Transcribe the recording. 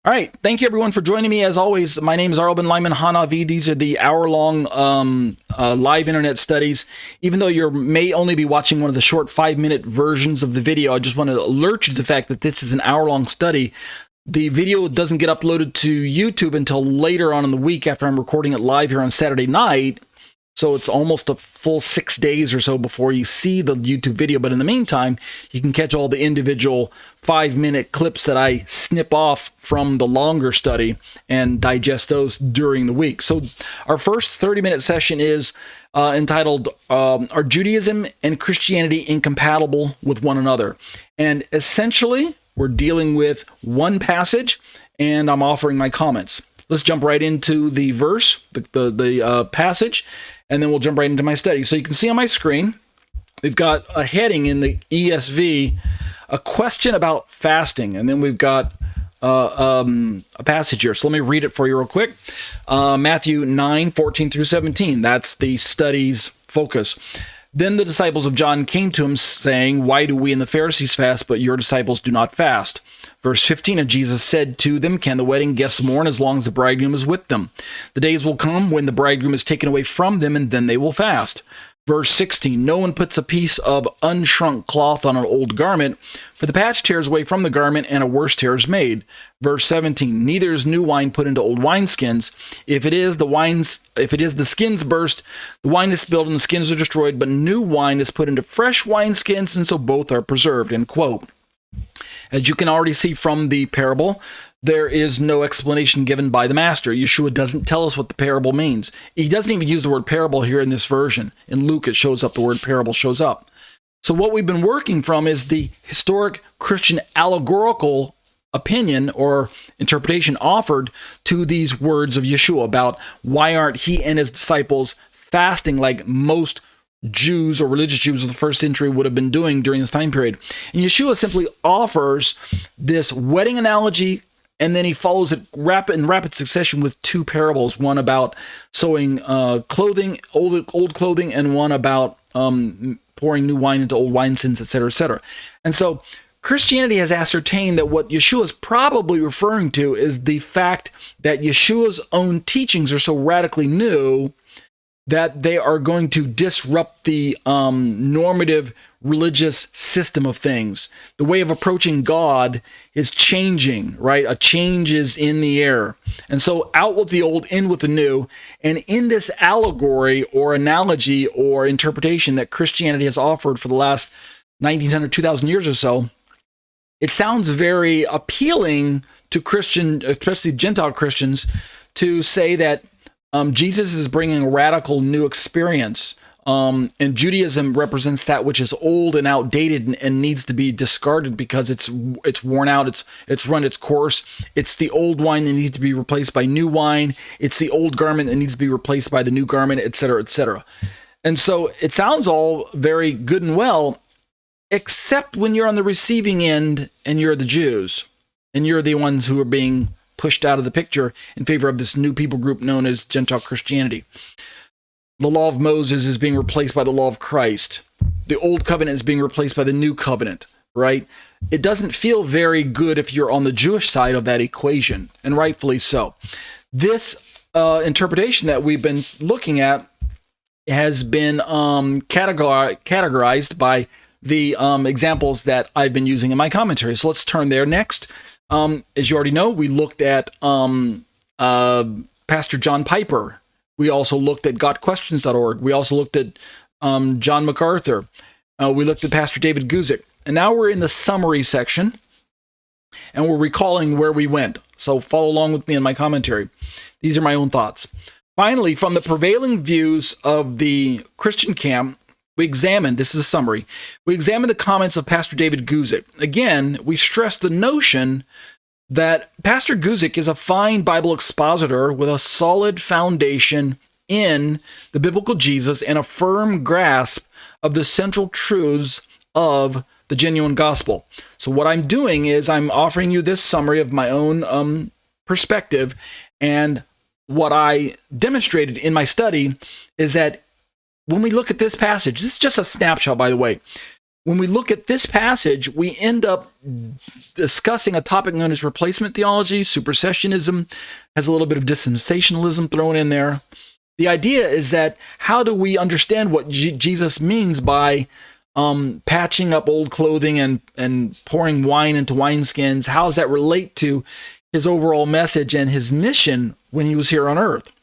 All right. Thank you, everyone, for joining me. As always, my name is Arlen Lyman Hanavi. These are the hour-long live internet studies. Even though you may only be watching one of the short 5-minute versions of the video, I just want to alert you to the fact that this is an hour-long study. The video doesn't get uploaded to YouTube until later on in the week after I'm recording it live here on Saturday night. So it's almost a full 6 days or so before you see the YouTube video. But in the meantime, you can catch all the individual 5-minute clips that I snip off from the longer study and digest those during the week. So our first 30-minute session is entitled, Are Judaism and Christianity Incompatible with One Another? And essentially, we're dealing with one passage, and I'm offering my comments. Let's jump right into the verse, the passage, and then we'll jump right into my study. So you can see on my screen, we've got a heading in the ESV, a question about fasting, and then we've got a passage here. So let me read it for you real quick. Matthew 9:14 through 17. That's the study's focus. Then the disciples of John came to him, saying, "Why do we and the Pharisees fast, but your disciples do not fast?" Verse 15, and Jesus said to them, "Can the wedding guests mourn as long as the bridegroom is with them? The days will come when the bridegroom is taken away from them, and then they will fast." Verse 16, no one puts a piece of unshrunk cloth on an old garment, for the patch tears away from the garment, and a worse tear is made. Verse 17, neither is new wine put into old wineskins. If it is the skins burst, the wine is spilled, and the skins are destroyed, but new wine is put into fresh wineskins, and so both are preserved. End quote. As you can already see from the parable, there is no explanation given by the master. Yeshua doesn't tell us what the parable means. He doesn't even use the word parable here in this version. In Luke, it shows up, the word parable shows up. So what we've been working from is the historic Christian allegorical opinion or interpretation offered to these words of Yeshua about why aren't he and his disciples fasting like most Jews or religious Jews of the first century would have been doing during this time period. And Yeshua simply offers this wedding analogy, and then he follows it in rapid succession with two parables, one about sewing clothing, old clothing, and one about pouring new wine into old wineskins, etc., etc. And so Christianity has ascertained that what Yeshua is probably referring to is the fact that Yeshua's own teachings are so radically new that they are going to disrupt the normative religious system of things. The way of approaching God is changing, right? A change is in the air. And so out with the old, in with the new. And in this allegory or analogy or interpretation that Christianity has offered for the last 1900, 2000 years or so, it sounds very appealing to Christian, especially Gentile Christians, to say that Jesus is bringing a radical new experience, and Judaism represents that which is old and outdated and needs to be discarded because it's worn out, it's run its course. It's the old wine that needs to be replaced by new wine. It's the old garment that needs to be replaced by the new garment, etc., etc. And so it sounds all very good and well, except when you're on the receiving end and you're the Jews, and you're the ones who are being pushed out of the picture in favor of this new people group known as Gentile Christianity. The law of Moses is being replaced by the law of Christ. The old covenant is being replaced by the new covenant, right? It doesn't feel very good if you're on the Jewish side of that equation, and rightfully so. This interpretation that we've been looking at has been categorized by the examples that I've been using in my commentary. So let's turn there next. As you already know, we looked at Pastor John Piper. We also looked at gotquestions.org. We also looked at John MacArthur. We looked at Pastor David Guzik. And now we're in the summary section, and we're recalling where we went. So follow along with me in my commentary. These are my own thoughts. Finally, from the prevailing views of the Christian camp, this is a summary, we examined the comments of Pastor David Guzik. Again, we stressed the notion that Pastor Guzik is a fine Bible expositor with a solid foundation in the biblical Jesus and a firm grasp of the central truths of the genuine gospel. So what I'm doing is I'm offering you this summary of my own perspective, and what I demonstrated in my study is that when we look at this passage, this is just a snapshot, by the way. when we look at this passage, we end up discussing a topic known as replacement theology. Supersessionism has a little bit of dispensationalism thrown in there. The idea is that how do we understand what Jesus means by patching up old clothing and pouring wine into wineskins? How does that relate to his overall message and his mission when he was here on earth?